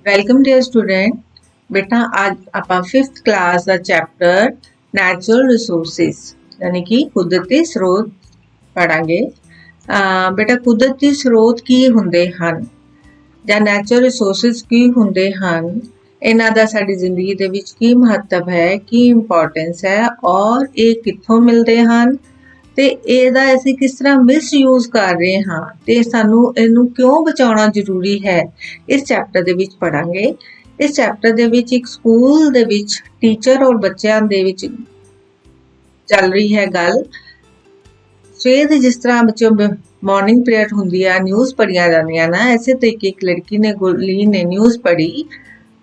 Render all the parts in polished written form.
Welcome dear student. बेटा आज आप 5th क्लास का चैप्टर नैचुरल रिसोर्सिस यानी कि कुदरती स्रोत पढ़ांगे। बेटा कुदरती स्रोत की हुंदे हन ਜਾਂ ਨੈਚੁਰਲ ਰਿਸੋਰਸਿਸ ਕੀ ਹੁੰਦੇ ਹਨ, ਇਹਨਾਂ ਦਾ ਸਾਡੀ ਜ਼ਿੰਦਗੀ ਦੇ ਵਿੱਚ ਕੀ ਮਹੱਤਵ ਹੈ, ਕੀ ਇੰਪੋਰਟੈਂਸ ਹੈ ਔਰ ਇਹ ਕਿੱਥੋਂ ਮਿਲਦੇ ਹਨ ਤੇ ਇਹਦਾ ਅਸੀਂ ਕਿਸ ਤਰ੍ਹਾਂ ਮਿਸਯੂਜ਼ ਕਰ ਰਹੇ ਹਾਂ ਤੇ ਸਾਨੂੰ ਇਹਨੂੰ ਕਿਉਂ ਬਚਾਉਣਾ ਜ਼ਰੂਰੀ ਹੈ, ਇਸ ਚੈਪਟਰ ਦੇ ਵਿੱਚ ਪੜਾਂਗੇ। ਇਸ ਚੈਪਟਰ ਦੇ ਵਿੱਚ ਇੱਕ ਸਕੂਲ ਦੇ ਵਿੱਚ ਟੀਚਰ ਔਰ ਬੱਚਿਆਂ ਦੇ ਵਿੱਚ ਚੱਲ ਰਹੀ ਹੈ ਗੱਲ। ਸਵੇਰ ਜਿਸ ਤਰ੍ਹਾਂ ਬੱਚਿਆਂ मॉर्निंग प्रेयर होंगी है, न्यूज़ पढ़िया जांदियां ना, ऐसे तरीके एक लड़की ने गुरलीन ने न्यूज़ पढ़ी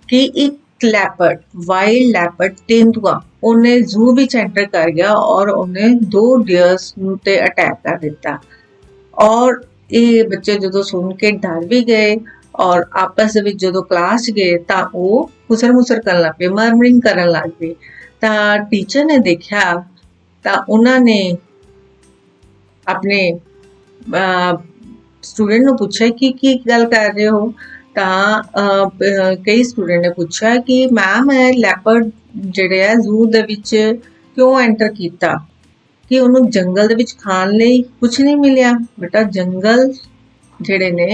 कि एक लैपर्ड वाइल्ड लैपर्ड तेंदुआ उन्हें जू विच एंटर कर गया और उन्हें 2 डियर्स ते अटैक कर दिता। और ये बच्चे जो सुन के डर भी गए और आपस में जो क्लास गए तो वो खुसर मुसर करन लग पे, मर्मरिंग करन लग पे। तो टीचर ने देखा तो उन्होंने अपने स्टूडेंट ने पूछा कि गल कर रहे हो। कई स्टूडेंट ने पूछा कि मैम लैपर्ड जिहड़े है जू दे विच क्यों एंटर किया कि उन्होंने जंगल दे विच खाण लई कुछ नहीं मिलिया। बेटा जंगल जिहड़े ने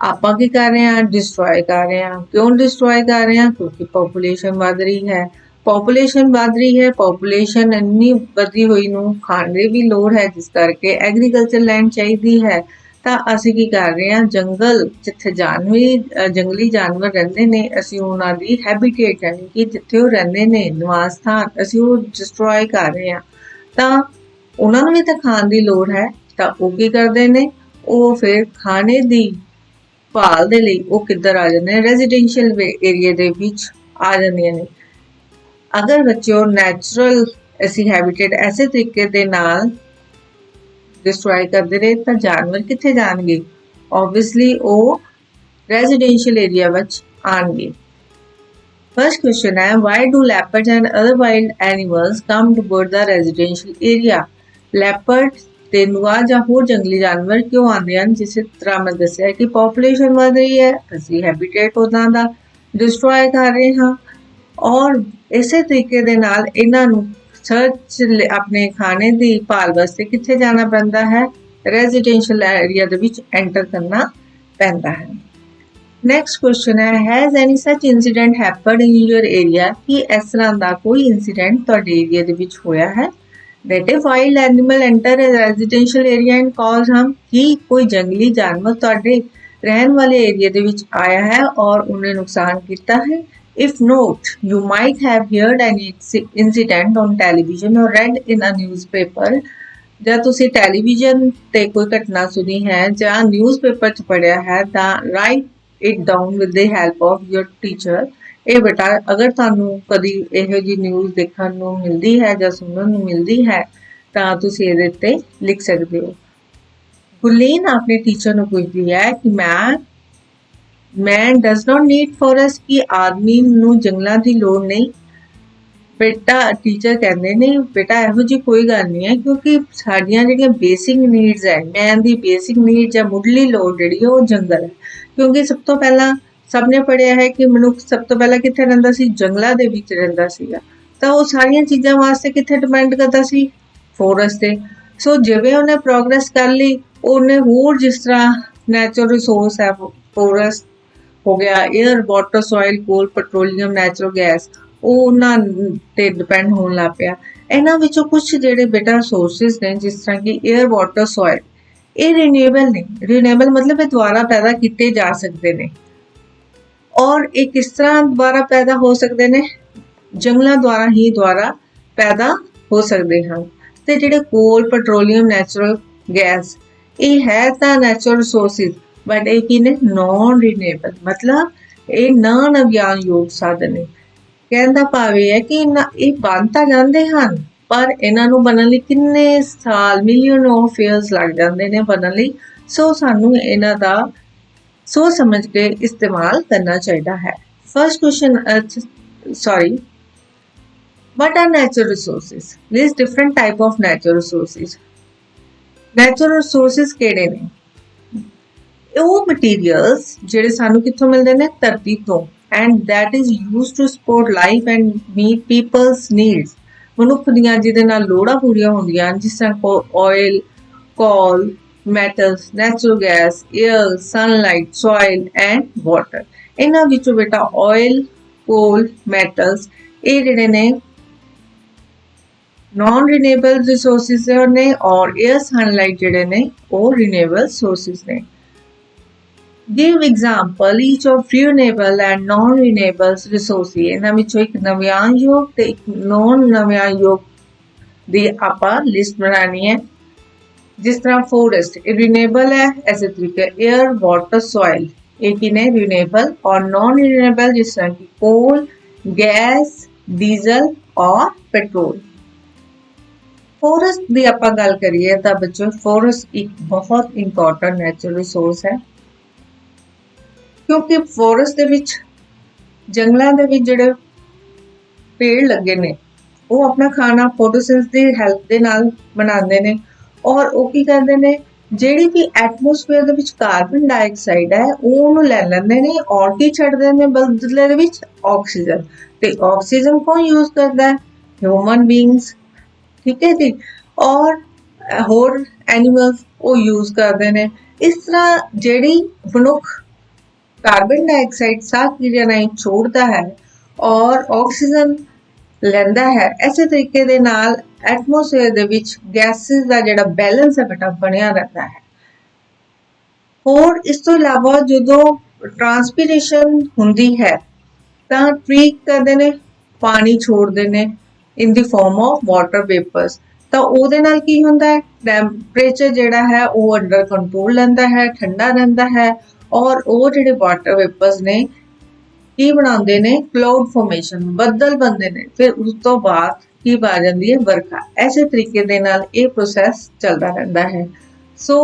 आपां की कर रहे हैं, डिस्ट्रॉय कर रहे हैं। क्यों डिस्ट्रॉय कर रहे हैं? क्योंकि पॉपुलेशन बढ़ रही है। पॉपुलेशन बढ़ रही है, पॉपुलेशन इन्नी बढ़ी हुई नूं खाण दी भी लोड़ है, जिस करके एग्रीकल्चर लैंड चाहिदी है। ਤਾਂ ਅਸੀਂ ਕੀ ਕਰ ਰਹੇ ਹਾਂ, ਜੰਗਲ ਜਿੱਥੇ ਜੰਗਲੀ ਜਾਨਵਰ ਰਹਿੰਦੇ ਨੇ ਅਸੀਂ ਉਹਨਾਂ ਦੀ ਹੈਬਿਟੇਟ ਯਾਨੀ ਕਿ ਜਿੱਥੇ ਉਹ ਰਹਿੰਦੇ ਨੇ ਨਿਵਾਸ ਸਥਾਨ ਅਸੀਂ ਉਹ ਡਿਸਟਰੋਏ ਕਰ ਰਹੇ ਹਾਂ। ਤਾਂ ਉਹਨਾਂ ਨੂੰ ਵੀ ਤਾਂ ਖਾਣ ਦੀ ਲੋੜ ਹੈ। ਤਾਂ ਉਹ ਕੀ ਕਰਦੇ ਨੇ, ਉਹ ਫਿਰ ਖਾਣੇ ਦੀ ਭਾਲ ਦੇ ਲਈ ਉਹ ਕਿੱਧਰ ਆ ਜਾਂਦੇ ਨੇ, ਰੈਜ਼ੀਡੈਂਸ਼ੀਅਲ ਏਰੀਆ ਦੇ ਵਿੱਚ ਆ ਜਾਂਦੀਆਂ ਨੇ। अगर बच्चों नैचुरल ऐसी हैबिटेट ऐसे तरीके दे नाल डिस्ट्रॉय करते रहे तो जानवर कित्थे जाणगे? ऑब्वियसली वो रेजिडेंशियल एरिया विच आणगे। फर्स्ट क्वेश्चन है, why do leopards and other wild animals come toward the residential area? Leopard तेंदुआ ਜਾਂ ਹੋਰ जंगली जानवर क्यों आते हैं? जिस तरह मैं दस्सिया कि पॉपुलेशन बढ़ रही है, ਅਸੀਂ हैबिटेट ਉਹਨਾਂ ਦਾ डिस्ट्रॉय कर रहे हैं और इसे तरीके दे नाल इन्हां नूं सर्च अपने खाने दी भाल वास्ते कित्थे जाना पैंदा है, रेजिडेंशियल एरिया दे विच एंटर करना पैंदा है। नेक्स्ट क्वेश्चन है, has any such incident happened in your area? कि इस तरह दा कोई इंसीडेंट तुहाडे एरिया दे विच होया है that a wild animal enter a residential area and cause harm? कि कोई जंगली जानवर तुहाडे रहन वाले एरिया दे विच आया है और उन्हें नुकसान किया है? If not, you might have heard an incident on television or read in a newspaper। ਜਾਂ ਤੁਸੀਂ ਟੈਲੀਵਿਜ਼ਨ ਤੇ ਕੋਈ ਘਟਨਾ ਸੁਣੀ ਹੈ ਜਾਂ ਨਿਊਜ਼ਪੇਪਰ 'ਚ ਪੜ੍ਹਿਆ ਹੈ ਤਾਂ right it down with the help of your teacher. ਇਹ ਬੇਟਾ ਅਗਰ ਤੁਹਾਨੂੰ ਕਦੀ ਇਹੋ ਜਿਹੀ ਨਿਊਜ਼ ਦੇਖਣ ਨੂੰ ਮਿਲਦੀ ਹੈ ਜਾਂ ਸੁਣਨ ਨੂੰ ਮਿਲਦੀ ਹੈ ਤਾਂ ਤੁਸੀਂ ਇਹਦੇ ਤੇ ਲਿਖ ਸਕਦੇ ਹੋ। ਗੁਰਲੀਨ ਆਪਣੇ ਟੀਚਰ ਨੂੰ ਪੁੱਛਦੀ ਹੈ ਕਿ man does not need forest, की आदमी नूं जंगलों की लोड़ नहीं? बेटा टीचर कहते ने बेटा इहो जी कोई गल नहीं है, क्योंकि साडियां जिहड़ियां बेसिक नीड्स है, मैन दी बेसिक नीड्स या मुढ़ली लोड़ जिहड़ी है वो जंगल है। क्योंकि सब तो पहला सब ने पढ़िया है कि मनुख सब तो पहला कित्थे रहिंदा सी? जंगलों दे विच रहिंदा सीगा। तां वो सारियां चीज़ां वास्ते कित्थे डिपेंड करदा सी? फॉरेस्ट ते। सो जिवें उन्हें प्रोग्रेस कर ली उन्हें होर जिस तरह नैचुरल रिसोर्स है फॉरेस्ट हो गया, air water soil coal petroleum natural gas ਉਹ ਉਹਨਾਂ ਤੇ ਡਿਪੈਂਡ ਹੋਣ ਲੱਗ ਪਿਆ। ਇਹਨਾਂ ਵਿੱਚੋਂ ਕੁਝ ਜਿਹੜੇ ਬੇਟਾ ਸੋਰਸਿਸ ਨੇ ਜਿਸ ਤਰ੍ਹਾਂ ਕਿ 에ਅਰ ਵਾਟਰ ਸੋਇਲ, ਇਹ ਰੀਨਿਊਏਬਲ ਨੇ। ਰੀਨਿਊਏਬਲ ਮਤਲਬ ਇਹ ਦੁਬਾਰਾ ਪੈਦਾ ਕੀਤੇ ਜਾ ਸਕਦੇ ਨੇ। ਔਰ ਇਹ ਕਿਸ ਤਰ੍ਹਾਂ ਦੁਬਾਰਾ ਪੈਦਾ ਹੋ ਸਕਦੇ ਨੇ? ਜੰਗਲਾਂ ਦੁਆਰਾ ਹੀ ਦੁਬਾਰਾ ਪੈਦਾ ਹੋ ਸਕਦੇ ਹਨ। ਤੇ ਜਿਹੜੇ ਕੋਲ ਪੈਟਰੋਲੀਅਮ ਨੈਚੁਰਲ ਗੈਸ ਇਹ ਹੈ ਤਾਂ ਨੈਚੁਰਲ ਰਿਸੋਰਸਿਸ बट ये की ने नॉन रिन्यूएबल मतलब ये ना नव्यानयोग साधन ने। कहने का भाव यह है कि ये बन तो जाते हैं पर इन्हों बनने लई किन्ने साल मिलियन ऑफ ईयर्स लग जाते हैं बनने लई। सो सानू इन्हां दा सोच समझ के इस्तेमाल करना चाहिए है। First question what are natural resources? This different type of natural resources. Natural resources केड़े ने? ਉਹ ਮਟੀਰੀਅਲਸ ਜਿਹੜੇ ਸਾਨੂੰ ਕਿੱਥੋਂ ਮਿਲਦੇ ਨੇ, ਧਰਤੀ ਤੋਂ, and that is used to support life and meet people's needs, ਮਨੁੱਖ ਦੀਆਂ ਜਿਹਦੇ ਨਾਲ ਲੋੜਾਂ ਪੂਰੀਆਂ ਹੁੰਦੀਆਂ ਹਨ, ਜਿਸ ਤਰ੍ਹਾਂ oil, coal, metals, natural gas, air, sunlight, soil and water। ਇਹਨਾਂ ਵਿੱਚੋਂ ਬੇਟਾ oil, coal, metals ਇਹ ਜਿਹੜੇ ਨੇ नॉन रिन्यूएबल रिसोर्सिस ने, और एयर सनलाइट जिहड़े ने वो रिन्यूएबल सोर्सिस ने। Give example each of renewable and non renewable resource. इन्हां विचों एक नव्याणयोग ते एक नॉन नव्याणयोग दी आपां लिस्ट बनानी है। जिस तरह फॉरेस्ट रिन्यूएबल है, ऐसे तरीके एयर, वाटर, सॉइल एक ही ने रिन्यूएबल, और नॉन रिन्यूएबल जिस तरह की कोल, गैस, डीजल और पेट्रोल। फॉरेस्ट की आपां गल करिए तो बच्चों फॉरेस्ट एक बहुत इंपॉर्टेंट नैचुरल रिसोर्स है, क्योंकि फॉरेस्ट दे विच जंगलों दे विच जिहड़े पेड़ लगे ने वो अपना खाना फोटोसिंथेसिस दी हेल्प दे नाल बनाते हैं, और वो की करते हैं जिहड़ी भी atmosphere they which carbon dioxide है वो ले लेंदे ने, और की छड्डदे ने बदले दे विच ऑक्सीजन। ते ऑक्सीजन कौन यूज करता है, ह्यूमन बीइंग्स, ठीक है जी, और होर एनिमल्स वो यूज करते हैं। इस तरह जिहड़ी मनुख कार्बन डाइऑक्साइड साह क्रिया राहीं छोड़ता है और ऑक्सीजन लैंदा है, ऐसे तरीके दे नाल एटमोसफेयर दे विच गैसेस दा जिहड़ा बैलेंस है बेटा बनिया रहता है। और इस तो इलावा जदों ट्रांसपीरेशन हुंदी है तां ट्री करदे ने, पानी छोड़दे ने in the form of water vapours, तो ਉਹਦੇ ਨਾਲ ਕੀ ਹੁੰਦਾ है, टैंपरेचर ਜਿਹੜਾ है वो अंडर कंट्रोल रहता है, ठंडा रहता है, और वो ਜਿਹੜੇ वाटर वेपर्स ने की बनाते ने, क्लाउड फॉर्मेशन, ਬੱਦਲ बनते ने, फिर उस तो बाद की आ जाती है वर्खा। ऐसे तरीके दे नाल ये प्रोसैस चलता रहता है। सो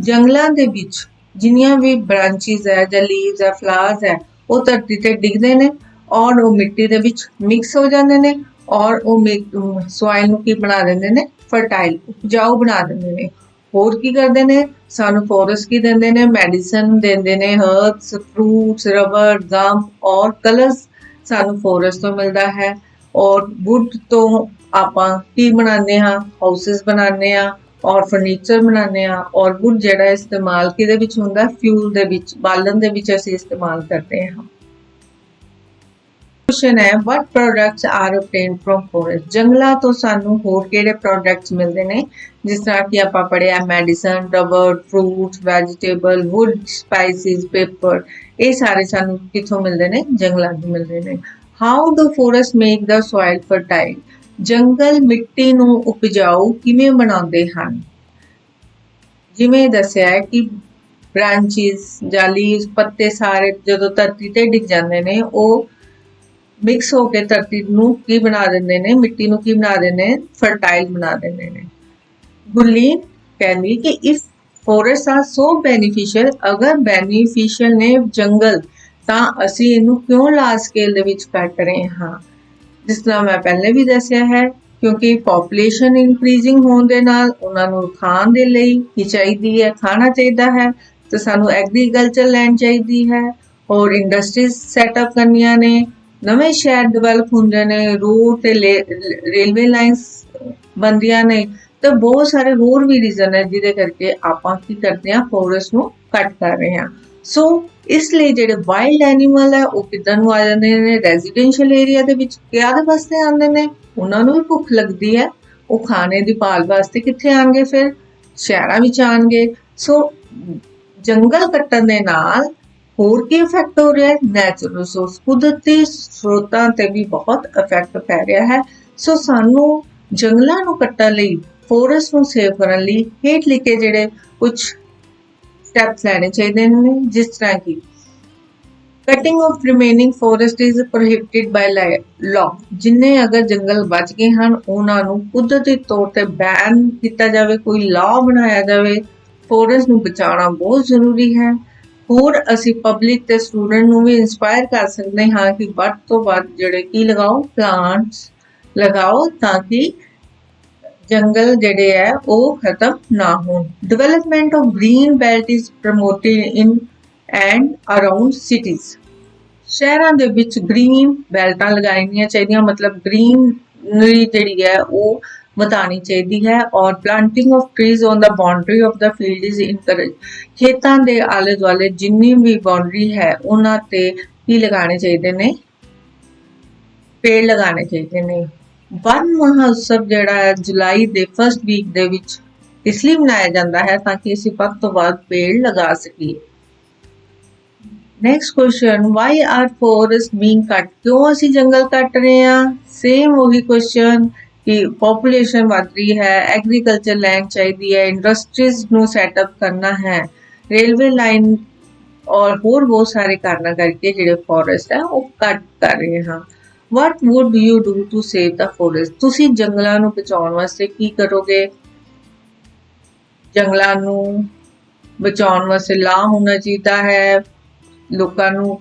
जंगलों के विच जिन्नियां भी ब्रांचिज है या लीव्स है, फ्लावर्स है, वो धरती ते डिगदे ने और वो मिट्टी दे विच मिक्स हो जाते हैं, और वो सॉइल नूं की बना देंदे ने, फर्टाइल, उपजाऊ बना देंदे ने। होर की करदे ने, सानू फॉरेस्ट की देंदे ने, मेडिसिन देंदे ने, हर्ब्स, फ्रूट्स, रबर, गम और कलर्स सानू फॉरेस्ट तो मिलता है। और वुड तो आपां की बनाने हाँ, हाउसिस बनाने हाँ और फर्नीचर बनाने हाँ, और वुड जिहड़ा इस्तेमाल किहदे विच हुंदा, फ्यूल दे विच, बालन दे विच असीं इस्तेमाल करते हैं। क्वेश्चन है what products are obtained from forest. जंगलों तो सानू होर किहड़े प्रोडक्ट्स मिलते हैं, जिस तरह कि आपां पढ़िया medicine, rubber, fruits, vegetable, wood, spices, paper, ये सारे सानू किथों मिलते हैं, जंगलों तो मिलते हैं। How the forest make the soil fertile. जंगल मिट्टी नू उपजाऊ किवें बनाते हैं। जिवें दस्सिया है कि ब्रांचिस जां लीव्स, पत्ते सारे जदों धरती ते डिग जांदे ने, वो मिक्स होकर धरती नू की बना देंदे ने, मिट्टी नू की बना देंदे ने, फर्टाइल बना देंदे ने। गुरलीन कहंदी कि if forest are so beneficial, अगर बेनीफिशियल ने जंगल तां असीं इहनूं क्यों लार्ज स्केल दे विच कट रहे हाँ। जिस तरह मैं पहले भी दस्सिया है, क्योंकि पॉपुलेशन इंक्रीजिंग होने दे नाल उन्हां नूं खाण दे लई ही चाहीदी है, खाना चाहिदा है, तो सानू एग्रीकल्चर लैंड चाहिदी है, और इंडस्ट्रीज सैटअप करनियां ने, नवे शहर डिवेलप होंदे ने, रोड ते रेलवे लाइन्स बनदियां ने, तो बहुत सारे होर भी रीजन है जिहदे करके आपां की करते हैं, फॉरेस्ट नूं कट कर रहे हैं। सो इसलिए जिहड़े वाइल्ड एनीमल है वो किधर नूं आ जांदे ने, रेजिडेंशियल एरिया दे विच किहदे वास्ते आंदे ने, उन्हां नूं भी भुख लगदी है, वो खाने दी भाल वास्ते कित्थे आणगे, फिर शहरां विच आणगे। सो जंगल कट्टण दे नाल होर की इफेक्ट हो रहा है, नैचुरल रिसोर्स, कुदरती स्रोतां ते भी बहुत इफेक्ट पै रहा है। सो सानू जंगलों नूं कट्टण लई, फॉरेस्ट नूं सेव करन लई हेठ लिखे जिहड़े कुछ स्टैप्स लैने चाहिए ने, जिस तरह की cutting of remaining forest is prohibited by law. जिन्ने अगर जंगल बच गए हैं उन्होंने कुदरती तौर पर बैन किया जाए, कोई लॉ बनाया जाए। फॉरेस्ट नूं बचाना बहुत जरूरी है। होर असी पब्लिक ते स्टूडेंट नूं भी इंस्पायर कर सकते हाँ कि वध तो वध जिहड़े की लगाओ, प्लांट्स लगाओ, ताकि ਜੰਗਲ ਜਿਹੜੇ ਹੈ ਉਹ ਖਤਮ ਨਾ ਹੋਣ। Development of green belt is promoted in and around cities. ਸ਼ਹਿਰਾਂ ਦੇ ਵਿੱਚ ਗ੍ਰੀਨ ਬੈਲਟਾਂ ਲਗਾਉਣੀਆਂ ਚਾਹੀਦੀਆਂ, ਮਤਲਬ ਗ੍ਰੀਨਰੀ ਜਿਹੜੀ ਹੈ ਉਹ ਵਧਾਉਣੀ ਚਾਹੀਦੀ ਹੈ। ਔਰ planting of trees on the boundary of the field is encourage. ਖੇਤਾਂ ਦੇ ਆਲੇ ਦੁਆਲੇ ਜਿੰਨੀ ਵੀ ਬਾਉਂਡਰੀ ਹੈ ਉਹਨਾਂ ਤੇ ਕੀ ਲਗਾਉਣੇ ਚਾਹੀਦੇ ਨੇ, ਪੇੜ ਲਗਾਉਣੇ ਚਾਹੀਦੇ ਨੇ। ਵਨ ਮਹੋਤਸਵ ਜਿਹੜਾ ਹੈ ਜੁਲਾਈ ਦੇ ਫਸਟ ਵੀਕ ਦੇ ਵਿੱਚ ਇਸ ਲਈ ਮਨਾਇਆ ਜਾਂਦਾ ਹੈ ਤਾਂ ਕਿ ਅਸੀਂ ਵੱਧ ਤੋਂ ਵੱਧ ਪੇੜ ਲਗਾ ਸਕੀਏ। Next question, why are forest being ਕੱਟ? ਕਿਉਂ ਅਸੀਂ ਜੰਗਲ ਕੱਟ ਰਹੇ ਹਾਂ? ਸੇਮ ਉਹੀ ਕੁਐਸਚਨ ਕਿ ਪੋਪੂਲੇਸ਼ਨ ਵੱਧ ਰਹੀ ਹੈ, ਐਗਰੀਕਲਚਰ ਲੈਂਡ ਚਾਹੀਦੀ ਹੈ, ਇੰਡਸਟਰੀਜ਼ ਨੂੰ ਸੈਟਅਪ ਕਰਨਾ ਹੈ, ਰੇਲਵੇ ਲਾਈਨ ਔਰ ਹੋਰ ਬਹੁਤ ਸਾਰੇ ਕਾਰਨਾਂ ਕਰਕੇ ਜਿਹੜੇ ਫੋਰੈਸਟ ਹੈ ਉਹ ਕੱਟ ਕਰ ਰਹੇ ਹਾਂ। What would you do to save the forest? ਤੁਸੀਂ ਜੰਗਲਾਂ ਨੂੰ ਬਚਾਉਣ ਵਾਸਤੇ ਕੀ ਕਰੋਗੇ? ਜੰਗਲਾਂ ਨੂੰ ਬਚਾਉਣ ਵਾਸਤੇ ਲਾ ਹੋਣਾ ਚਾਹੀਦਾ ਹੈ, ਲੋਕਾਂ ਨੂੰ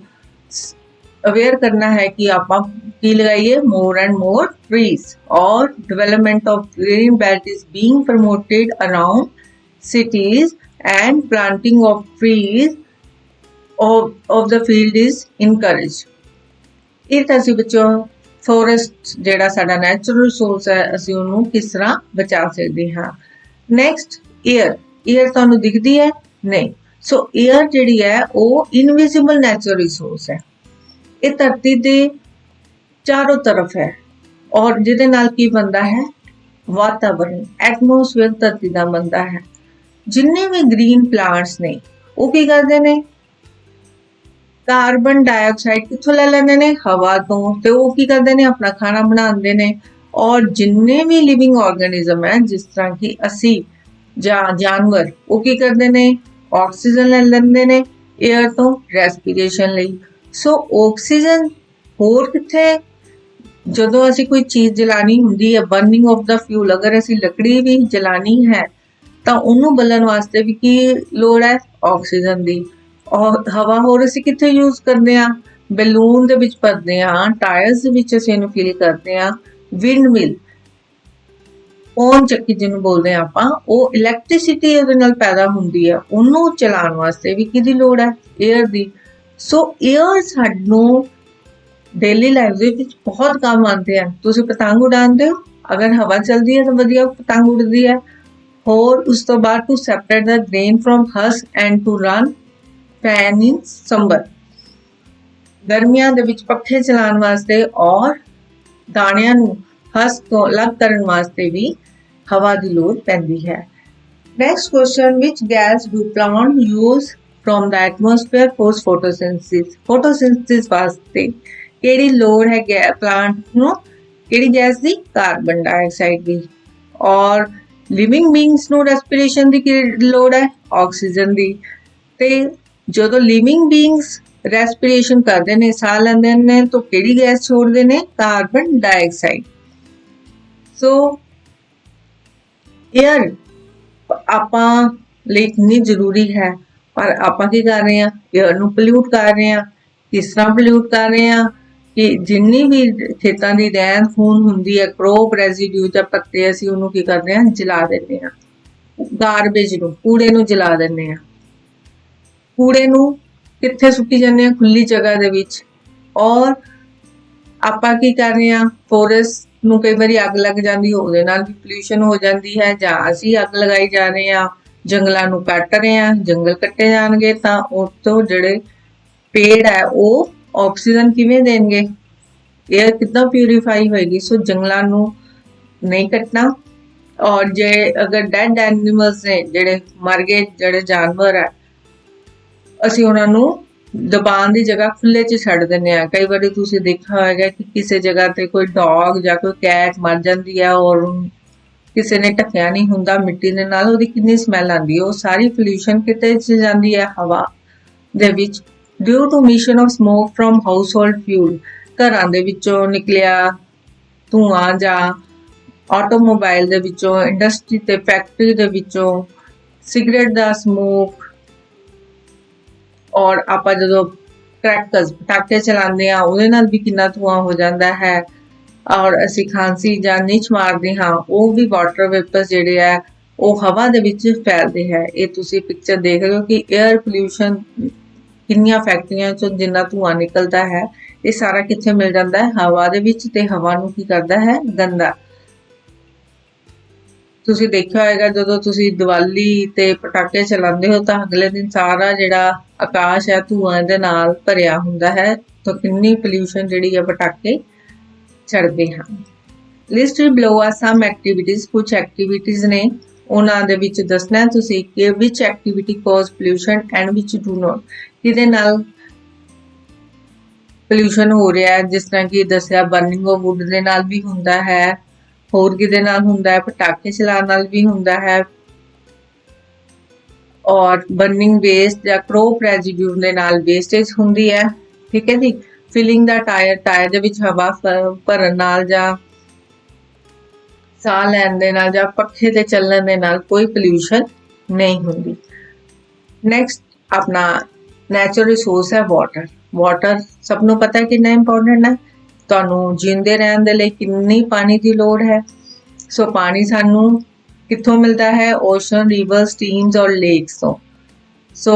ਅਵੇਅਰ ਕਰਨਾ ਹੈ ਕਿ ਆਪਾਂ ਕੀ ਲਗਾਈਏ, more and more trees। or development of green belt is being promoted around cities and planting of trees of the field is encouraged। ਇਹ ਤਾਂ ਅਸੀਂ ਬੱਚੋ ਫੋਰੈਸਟ ਜਿਹੜਾ ਸਾਡਾ ਨੈਚੁਰਲ ਰਿਸੋਰਸ ਹੈ ਅਸੀਂ ਉਹਨੂੰ ਕਿਸ ਤਰ੍ਹਾਂ ਬਚਾ ਸਕਦੇ ਹਾਂ। ਨੈਕਸਟ, ਏਅਰ ਤੁਹਾਨੂੰ ਦਿਖਦੀ ਹੈ? ਨਹੀਂ। ਸੋ ਏਅਰ ਜਿਹੜੀ ਹੈ ਉਹ ਇਨਵਿਜ਼ੀਬਲ ਨੈਚੁਰਲ ਰਿਸੋਰਸ ਹੈ। ਇਹ ਧਰਤੀ ਦੇ ਚਾਰੋਂ ਤਰਫ ਹੈ ਔਰ ਜਿਹਦੇ ਨਾਲ ਕੀ ਬਣਦਾ ਹੈ, ਵਾਤਾਵਰਨ, ਐਟਮੋਸਫੇਅਰ ਧਰਤੀ ਦਾ ਬਣਦਾ ਹੈ। ਜਿੰਨੇ ਵੀ ਗ੍ਰੀਨ ਪਲਾਂਟਸ ਨੇ ਉਹ ਕੀ ਕਰਦੇ ਨੇ, ਕਾਰਬਨ ਡਾਈਆਕਸਾਈਡ ਕਿੱਥੋਂ ਲੈ ਲੈਂਦੇ ਨੇ, ਹਵਾ ਤੋਂ, ਤੇ ਉਹ ਕੀ ਕਰਦੇ ਨੇ, ਆਪਣਾ ਖਾਣਾ ਬਣਾਉਂਦੇ ਨੇ। ਔਰ ਜਿੰਨੇ ਵੀ ਲਿਵਿੰਗ ਆਰਗੇਨਿਜ਼ਮ ਹੈ ਜਿਸ ਤਰ੍ਹਾਂ ਕਿ ਅਸੀਂ ਜਾਂ ਜਾਨਵਰ, ਉਹ ਕੀ ਕਰਦੇ ਨੇ, ਆਕਸੀਜਨ ਲੈ ਲੈਂਦੇ ਨੇ ਏਅਰ ਤੋਂ ਰੈਸਪੀਰੇਸ਼ਨ ਲਈ। ਸੋ ਆਕਸੀਜਨ ਹੋਰ ਕਿੱਥੇ, ਜਦੋਂ ਅਸੀਂ ਕੋਈ ਚੀਜ਼ ਜਲਾਣੀ ਹੁੰਦੀ ਹੈ, ਬਰਨਿੰਗ ਆਫ ਦਾ ਫਿਊਲ, ਅਗਰ ਅਸੀਂ ਲੱਕੜੀ ਵੀ ਜਲਾਣੀ ਹੈ ਤਾਂ ਉਹਨੂੰ ਬਲਣ ਵਾਸਤੇ ਵੀ ਕੀ ਲੋੜ ਹੈ, ਆਕਸੀਜਨ ਦੀ। ਔਰ ਹਵਾ ਹੋਰ ਅਸੀਂ ਕਿੱਥੇ ਯੂਜ਼ ਕਰਦੇ ਹਾਂ, ਬੈਲੂਨ ਦੇ ਵਿੱਚ ਭਰਦੇ ਹਾਂ, ਟਾਇਰਸ ਦੇ ਵਿੱਚ ਅਸੀਂ ਇਹਨੂੰ ਫਿਲ ਕਰਦੇ ਹਾਂ। ਵਿੰਡ ਮਿਲ, ਪੌਣ ਚੱਕੀ ਜਿਹਨੂੰ ਬੋਲਦੇ ਹਾਂ ਆਪਾਂ, ਉਹ ਇਲੈਕਟ੍ਰਿਸਿਟੀ ਉਹਦੇ ਨਾਲ ਪੈਦਾ ਹੁੰਦੀ ਹੈ, ਉਹਨੂੰ ਚਲਾਉਣ ਵਾਸਤੇ ਵੀ ਕਿਹਦੀ ਲੋੜ ਹੈ, ਏਅਰ ਦੀ। ਸੋ ਏਅਰ ਸਾਨੂੰ ਡੇਲੀ ਲਾਈਫ ਦੇ ਵਿੱਚ ਬਹੁਤ ਕੰਮ ਆਉਂਦੇ ਆ। ਤੁਸੀਂ ਪਤੰਗ ਉਡਾਉਂਦੇ ਹੋ, ਅਗਰ ਹਵਾ ਚੱਲਦੀ ਹੈ ਤਾਂ ਵਧੀਆ ਪਤੰਗ ਉੱਡਦੀ ਹੈ। ਹੋਰ ਉਸ ਤੋਂ ਬਾਅਦ ਟੂ ਸੈਪਰੇਟ ਦਾ grain from husk and to run fan in summer, ਗਰਮੀਆਂ ਦੇ ਵਿੱਚ ਪੱਖੇ ਚਲਾਉਣ ਵਾਸਤੇ ਔਰ ਦਾਣਿਆਂ ਨੂੰ ਹਸਕ ਤੋਂ ਅਲੱਗ ਕਰਨ ਵਾਸਤੇ ਵੀ ਹਵਾ ਦੀ ਲੋੜ ਪੈਂਦੀ ਹੈ। Next question, which gas do plant use from the atmosphere for photosynthesis? Photosynthesis ਵਾਸਤੇ ਕਿਹੜੀ ਲੋੜ ਹੈ ਪਲਾਂਟ ਨੂੰ, ਕਿਹੜੀ ਗੈਸ ਦੀ, ਕਾਰਬਨ ਡਾਈਆਕਸਾਈਡ ਦੀ। ਔਰ ਲਿਵਿੰਗ ਬੀਇੰਗਸ ਨੂੰ ਰੈਸਪੀਰੇਸ਼ਨ ਦੀ ਕੀ ਲੋੜ ਹੈ, ਆਕਸੀਜਨ ਦੀ। ਤੇ ਜਦੋਂ ਲਿਵਿੰਗ ਬੀਇੰਗਸ ਰੈਸਪੀਰੇਸ਼ਨ ਕਰਦੇ ਨੇ, ਸਾਹ ਲੈਂਦੇ ਨੇ, ਤਾਂ ਕਿਹੜੀ ਗੈਸ ਛੋੜਦੇ ਨੇ, ਕਾਰਬਨ ਡਾਈਆਕਸਾਈਡ। ਸੋ ਏਅਰ ਆਪਾਂ ਲਈ ਕਿੰਨੀ ਜ਼ਰੂਰੀ ਹੈ, ਪਰ ਆਪਾਂ ਕੀ ਕਰ ਰਹੇ ਹਾਂ, ਏਅਰ ਨੂੰ ਪੋਲਿਊਟ ਕਰ ਰਹੇ ਹਾਂ। ਕਿਸ ਤਰ੍ਹਾਂ ਪੋਲਿਊਟ ਕਰ ਰਹੇ ਹਾਂ ਕਿ ਜਿੰਨੀ ਵੀ ਖੇਤਾਂ ਦੀ ਰਹਿੰਦ ਖੂੰਹਦ ਹੁੰਦੀ ਹੈ, ਕ੍ਰੌਪ ਰੈਜ਼ੀਡਿਊ ਜਾਂ ਪੱਤੇ, ਅਸੀਂ ਉਹਨੂੰ ਕੀ ਕਰਦੇ ਹਾਂ, ਜਲਾ ਦਿੰਦੇ ਹਾਂ। ਗਾਰਬੇਜ ਨੂੰ, ਕੂੜੇ ਨੂੰ ਜਲਾ ਦਿੰਦੇ ਹਾਂ। ਕੂੜੇ ਨੂੰ ਕਿੱਥੇ ਸੁੱਟੀ ਜਾਂਦੇ ਹਾਂ, ਖੁੱਲੀ ਜਗ੍ਹਾ ਦੇ ਵਿੱਚ। ਔਰ ਆਪਾਂ ਕੀ ਕਰ ਰਹੇ ਹਾਂ, ਫੋਰੈਸਟ ਨੂੰ ਕਈ ਵਾਰੀ ਅੱਗ ਲੱਗ ਜਾਂਦੀ, ਉਹਦੇ ਨਾਲ ਵੀ ਪੋਲਿਊਸ਼ਨ ਹੋ ਜਾਂਦੀ ਹੈ। ਜਾਂ ਅਸੀਂ ਅੱਗ ਲਗਾਈ ਜਾ ਰਹੇ ਹਾਂ, ਜੰਗਲਾਂ ਨੂੰ ਕੱਟ ਰਹੇ ਹਾਂ, ਜੰਗਲ ਕੱਟੇ ਜਾਣਗੇ ਤਾਂ ਉਹ ਤੋਂ ਜਿਹੜੇ ਪੇੜ ਹੈ ਉਹ ਆਕਸੀਜਨ ਕਿਵੇਂ ਦੇਣਗੇ, ਏਅਰ ਕਿੱਦਾਂ ਪਿਊਰੀਫਾਈ ਹੋਏਗੀ। ਸੋ ਜੰਗਲਾਂ ਨੂੰ ਨਹੀਂ ਕੱਟਣਾ। ਔਰ ਜੇ ਅਗਰ ਡੈਡ ਐਨੀਮਲਸ ਨੇ, ਜਿਹੜੇ ਮਰ ਗਏ ਜਿਹੜੇ ਜਾਨਵਰ ਹੈ, ਅਸੀਂ ਉਹਨਾਂ ਨੂੰ ਦਬਾਉਣ ਦੀ ਜਗ੍ਹਾ ਖੁੱਲੇ 'ਚ ਛੱਡ ਦਿੰਦੇ ਹਾਂ। ਕਈ ਵਾਰੀ ਤੁਸੀਂ ਦੇਖਿਆ ਹੋਏਗਾ ਕਿ ਕਿਸੇ ਜਗ੍ਹਾ ਤੇ ਕੋਈ ਡੌਗ ਜਾਂ ਕੋਈ ਕੈਟ ਮਰ ਜਾਂਦੀ ਹੈ ਔਰ ਕਿਸੇ ਨੇ ਢੱਕਿਆ ਨਹੀਂ ਹੁੰਦਾ ਮਿੱਟੀ ਦੇ ਨਾਲ, ਉਹਦੀ ਕਿੰਨੀ ਸਮੈਲ ਆਉਂਦੀ ਹੈ। ਉਹ ਸਾਰੀ ਪੋਲਿਊਸ਼ਨ ਕਿਤੇ 'ਚ ਜਾਂਦੀ ਹੈ, ਹਵਾ ਦੇ ਵਿੱਚ। Due to emission of smoke from household fuel, ਘਰਾਂ ਦੇ ਵਿੱਚੋਂ ਨਿਕਲਿਆ ਧੂਆਂ ਜਾਂ ਆਟੋਮੋਬਾਈਲ ਦੇ ਵਿੱਚੋਂ, ਇੰਡਸਟਰੀ ਤੇ ਫੈਕਟਰੀ ਦੇ ਵਿੱਚੋਂ, ਸਿਗਰਟ ਦਾ ਸਮੋਕ। ਔਰ ਆਪਾਂ ਜਦੋਂ ਕਰੈਕਰਸ, ਪਟਾਕੇ ਚਲਾਉਂਦੇ ਆ, ਉਹਦੇ ਨਾਲ ਵੀ ਕਿੰਨਾ ਧੂਆਂ ਹੋ ਜਾਂਦਾ ਹੈ। ਔਰ ਅਸੀਂ ਖਾਂਸੀ ਜਾਂ ਨਿੱਛ ਮਾਰਦੇ ਹਾਂ, ਉਹ ਵੀ ਵਾਟਰ ਵੇਪਰਸ ਜਿਹੜੇ ਆ ਉਹ ਹਵਾ ਦੇ ਵਿੱਚ ਫੈਲਦੇ ਹੈ। ਇਹ ਤੁਸੀਂ ਪਿਕਚਰ ਦੇਖ ਰਹੇ ਹੋ ਕਿ 에ਅਰ ਪੋਲਿਊਸ਼ਨ ਕਿੰਨੀਆਂ ਫੈਕਟਰੀਆਂ ਚੋਂ ਜਿੰਨਾ ਧੂੰਆਂ ਨਿਕਲਦਾ ਹੈ, ਇਹ ਸਾਰਾ ਕਿੱਥੇ ਮਿਲ ਜਾਂਦਾ ਹੈ? ਹਵਾ ਦੇ ਵਿੱਚ, ਤੇ ਹਵਾ ਨੂੰ ਕੀ ਕਰਦਾ ਹੈ? ਗੰਦਾ। ਤੁਸੀਂ ਦੇਖਿਆ ਹੋਏਗਾ ਜਦੋਂ ਤੁਸੀਂ ਦੀਵਾਲੀ ਤੇ ਪਟਾਕੇ ਚਲਾਉਂਦੇ ਹੋ ਤਾਂ ਅਗਲੇ ਦਿਨ ਸਾਰਾ ਜਿਹੜਾ ਆਕਾਸ਼ ਹੈ ਧੂਆਂ ਦੇ ਨਾਲ ਭਰਿਆ ਹੁੰਦਾ ਹੈ। ਤਾਂ ਕਿੰਨੀ ਪੋਲਿਊਸ਼ਨ ਜਿਹੜੀ ਹੈ ਪਟਾਕੇ ਛੱਡਦੇ ਹਨ। ਲਿਸਟ ਬਿਲੋ ਆ ਸਮ ਐਕਟੀਵਿਟੀਜ਼, ਕੁਝ ਐਕਟੀਵਿਟੀਜ਼ ਨੇ, ਉਹਨਾਂ ਦੇ ਵਿੱਚ ਦੱਸਣਾ ਤੁਸੀਂ ਕਿ which activity cause pollution and which do not. ਕਿਹਦੇ ਨਾਲ ਪੋਲਿਊਸ਼ਨ ਹੋ ਰਿਹਾ ਹੈ? ਜਿਸ ਤਰ੍ਹਾਂ ਕਿ ਦੱਸਿਆ ਬਰਨਿੰਗ ਆਫ ਵੁੱਡ ਦੇ ਨਾਲ ਵੀ ਹੁੰਦਾ ਹੈ, ਹੋਰ ਕਿਹਦੇ ਨਾਲ ਹੁੰਦਾ ਹੈ? ਪਟਾਕੇ ਚਲਾਉਣ ਨਾਲ ਵੀ ਹੁੰਦਾ ਹੈ, ਔਰ ਬਰਨਿੰਗ ਵੇਸਟ ਜਾਂ ਕ੍ਰੌਪ ਰੈਜ਼ੀਡਿਊ ਦੇ ਨਾਲ ਵੇਸਟੇਜ ਹੁੰਦੀ ਹੈ। ਠੀਕ ਹੈ ਜੀ। ਫਿਲਿੰਗ ਦਾ ਟਾਇਰ ਦੇ ਵਿੱਚ ਹਵਾ ਭਰਨ ਨਾਲ ਜਾਂ ਸਾਹ ਲੈਣ ਦੇ ਨਾਲ ਜਾਂ ਪੱਖੇ ਤੇ ਚੱਲਣ ਦੇ ਨਾਲ ਕੋਈ ਪੋਲਿਊਸ਼ਨ ਨਹੀਂ ਹੁੰਦੀ। ਨੈਕਸਟ ਆਪਣਾ ਨੈਚੁਰਲ ਰਿਸੋਰਸ ਹੈ ਵਾਟਰ। ਵਾਟਰ ਸਭ ਨੂੰ ਪਤਾ ਹੈ ਕਿੰਨਾ ਇੰਪੋਰਟੈਂਟ ਹੈ। ਤੁਹਾਨੂੰ ਜਿੰਦੇ ਰਹਿਣ ਦੇ ਲਈ ਕਿੰਨੀ ਪਾਣੀ ਦੀ ਲੋੜ ਹੈ। ਸੋ ਪਾਣੀ ਸਾਨੂੰ ਕਿੱਥੋਂ ਮਿਲਦਾ ਹੈ? ਓਸ਼ਨ, ਰਿਵਰ, ਸਟ੍ਰੀਮਸ ਔਰ ਲੇਕਸ ਤੋਂ। ਸੋ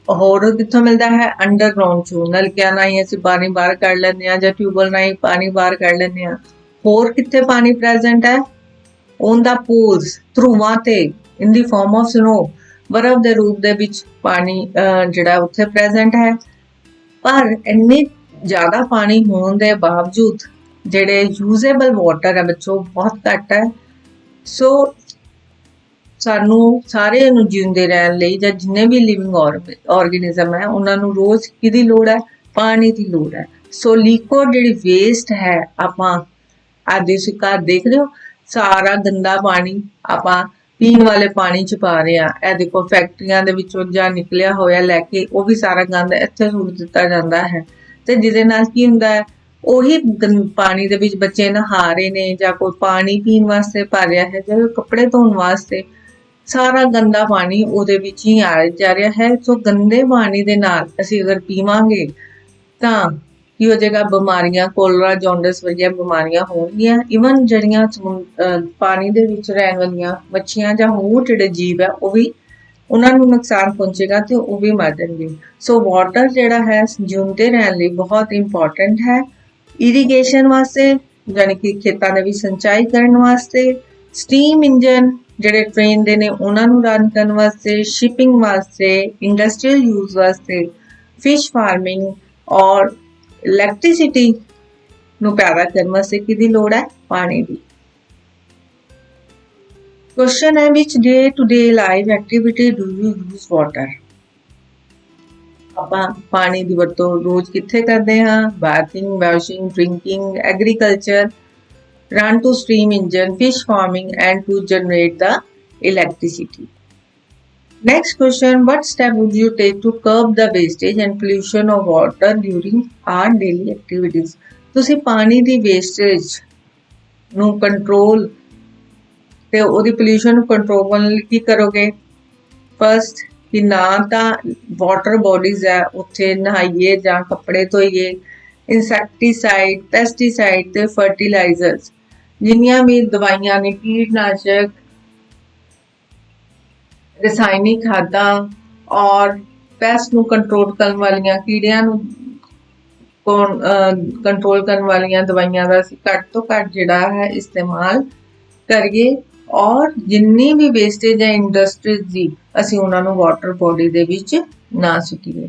ਹੋਰ ਕਿੱਥੋਂ ਮਿਲਦਾ ਹੈ? ਅੰਡਰਗਰਾਉਂਡ ਚੋਂ, ਨਲਕਿਆਂ ਰਾਹੀਂ ਅਸੀਂ ਪਾਣੀ ਬਾਹਰ ਕੱਢ ਲੈਂਦੇ ਹਾਂ ਜਾਂ ਟਿਊਬਵੈਲ ਰਾਹੀਂ ਪਾਣੀ ਬਾਹਰ ਕੱਢ ਲੈਂਦੇ ਹਾਂ। ਹੋਰ ਕਿੱਥੇ ਪਾਣੀ ਪ੍ਰੈਜ਼ੈਂਟ ਹੈ? ਔਨ ਦਾ ਪੂਲਸ, ਧਰੂਵਾਂ ਤੇ, ਇਨ ਦੀ ਫਾਰਮ ਆਫ ਸਨੋ, ਬਰਫ਼ ਦੇ ਰੂਪ ਦੇ ਵਿੱਚ ਪਾਣੀ ਜਿਹੜਾ ਉੱਥੇ ਪ੍ਰੈਜ਼ੈਂਟ ਹੈ। ਪਰ ਇੰਨੇ ਜ਼ਿਆਦਾ ਪਾਣੀ ਹੋਣ ਦੇ ਬਾਵਜੂਦ ਜਿਹੜੇ ਯੂਜ਼ੇਬਲ ਵਾਟਰ ਹੈ ਬੱਚੋ ਬਹੁਤ ਘੱਟ ਹੈ। ਸੋ ਸਾਨੂੰ ਸਾਰੇ ਨੂੰ ਜਿਉਂਦੇ ਰਹਿਣ ਲਈ ਜਾਂ ਜਿੰਨੇ ਵੀ ਲਿਵਿੰਗ ਆਰਗੇਨਿਜ਼ਮ ਹੈ ਉਹਨਾਂ ਨੂੰ ਰੋਜ਼ ਕਿਹਦੀ ਲੋੜ ਹੈ? ਪਾਣੀ ਦੀ ਲੋੜ ਹੈ। ਸੋ ਲਿਕੁਇਡ ਜਿਹੜੀ ਵੇਸਟ ਹੈ, ਆਪਾਂ ਅੱਜ ਤੁਸੀਂ ਘਰ ਦੇਖ ਰਹੇ ਹੋ ਸਾਰਾ ਗੰਦਾ ਪਾਣੀ ਆਪਾਂ ਪੀਣ ਵਾਲੇ ਪਾਣੀ ਚ ਪਾ ਰਹੇ ਆ। ਇਹ ਦੇਖੋ ਫੈਕਟਰੀਆਂ ਦੇ ਵਿੱਚੋਂ ਜਾਂ ਨਿਕਲਿਆ ਹੋਇਆ ਲੈ ਕੇ ਉਹ ਵੀ ਸਾਰਾ ਗੰਦ ਇੱਥੇ ਸੁੱਟ ਦਿੱਤਾ ਜਾਂਦਾ ਹੈ, ਤੇ ਜਿਹਦੇ ਨਾਲ ਕੀ ਹੁੰਦਾ ਹੈ? ਉਹੀ ਪਾਣੀ ਦੇ ਵਿੱਚ ਬੱਚੇ ਨਹਾ ਰਹੇ ਨੇ ਜਾਂ ਕੋਈ ਪਾਣੀ ਪੀਣ ਵਾਸਤੇ ਭਰ ਰਿਹਾ ਹੈ ਜਾਂ ਕੱਪੜੇ ਧੋਣ ਵਾਸਤੇ, ਸਾਰਾ ਗੰਦਾ ਪਾਣੀ ਉਹਦੇ ਵਿੱਚ ਹੀ ਆ ਜਾ ਰਿਹਾ ਹੈ। ਸੋ ਗੰਦੇ ਪਾਣੀ ਦੇ ਨਾਲ ਅਸੀਂ ਅਗਰ ਪੀਵਾਂਗੇ ਤਾਂ ਕੀ ਹੋ ਜਾਏਗਾ? ਬਿਮਾਰੀਆਂ, ਕੋਲਰਾ, ਜੌਂਡਿਸ ਵਰਗੀਆਂ ਬਿਮਾਰੀਆਂ ਹੋਣਗੀਆਂ। ਇਵਨ ਜਿਹੜੀਆਂ ਪਾਣੀ ਦੇ ਵਿੱਚ ਰਹਿਣ ਵਾਲੀਆਂ ਮੱਛੀਆਂ ਜਾਂ ਹੋਰ ਜਿਹੜੇ ਜੀਵ ਹੈ ਉਹ ਵੀ, ਉਹਨਾਂ ਨੂੰ ਨੁਕਸਾਨ ਪਹੁੰਚੇਗਾ ਤੇ ਉਹ ਵੀ ਮਰ ਜਾਣਗੇ। ਸੋ ਵਾਟਰ ਜਿਹੜਾ ਹੈ ਜਿਉਂਦੇ ਰਹਿਣ ਲਈ ਬਹੁਤ ਇੰਪੋਰਟੈਂਟ ਹੈ। ਇਰੀਗੇਸ਼ਨ ਵਾਸਤੇ, ਯਾਨੀ ਕਿ ਖੇਤਾਂ ਦੇ ਵਿੱਚ ਸਿੰਚਾਈ ਕਰਨ ਵਾਸਤੇ, ਸਟੀਮ ਇੰਜਨ ਜਿਹੜੇ ਟ੍ਰੇਨ ਦੇ ਨੇ ਉਹਨਾਂ ਨੂੰ ਰਨ ਕਰਨ ਵਾਸਤੇ, ਸ਼ਿਪਿੰਗ ਵਾਸਤੇ, ਇੰਡਸਟਰੀਅਲ ਯੂਜ਼ ਵਾਸਤੇ, ਫਿਸ਼ ਫਾਰਮਿੰਗ ਔਰ ਇਲੈਕਟ੍ਰਿਸਿਟੀ ਨੂੰ ਪੈਦਾ ਕਰਨ ਵਾਸਤੇ ਕਿਹਦੀ ਲੋੜ ਹੈ? ਪਾਣੀ ਦੀ। ਕੁਐਸਚਨ ਹੈ which day to day life activity do you use water? ਆਪਾਂ ਪਾਣੀ ਦੀ ਵਰਤੋਂ ਰੋਜ਼ ਕਿੱਥੇ ਕਰਦੇ ਹਾਂ? Bathing, washing, drinking, agriculture, run to steam engine, fish farming and to generate the electricity. Next question, what step would you take to curb the wastage and pollution of water during our daily activities? ਤੁਸੀਂ ਪਾਣੀ ਦੀ wastage ਨੂੰ control ਤੇ ਉਹਦੀ pollution ਨੂੰ control ਕਰਨ ਲਈ ਕੀ ਕਰੋਗੇ? First, ਕਿ ਨਾ ਤਾਂ ਵਾਟਰ ਬੋਡੀਜ਼ ਹੈ ਉੱਥੇ ਨਹਾਈਏ ਜਾਂ ਕੱਪੜੇ ਧੋਈਏ। ਇਨਸੈਕਟੀਸਾਈਡ, ਪੈਸਟੀਸਾਈਡ ਤੇ ਫਰਟੀਲਾਈਜ਼ਰਸ, ਜਿੰਨੀਆਂ ਵੀ ਦਵਾਈਆਂ ਨੇ, ਕੀਟਨਾਸ਼ਕ, ਰਸਾਇਣਿਕ ਖਾਦਾਂ ਔਰ ਪੈਸਟ ਨੂੰ ਕੰਟਰੋਲ ਕਰਨ ਵਾਲੀਆਂ, ਕੀੜਿਆਂ ਨੂੰ ਕੰਟਰੋਲ ਕਰਨ ਵਾਲੀਆਂ ਦਵਾਈਆਂ ਦਾ ਅਸੀਂ ਘੱਟ ਤੋਂ ਘੱਟ ਜਿਹੜਾ ਹੈ ਇਸਤੇਮਾਲ ਕਰੀਏ। ਔਰ ਜਿੰਨੀ ਵੀ ਵੇਸਟੇਜ ਹੈ ਇੰਡਸਟਰੀਜ਼ ਦੀ, ਅਸੀਂ ਉਹਨਾਂ ਨੂੰ ਵਾਟਰ ਬੋਡੀ ਦੇ ਵਿੱਚ ਨਾ ਸੁੱਟੀਏ।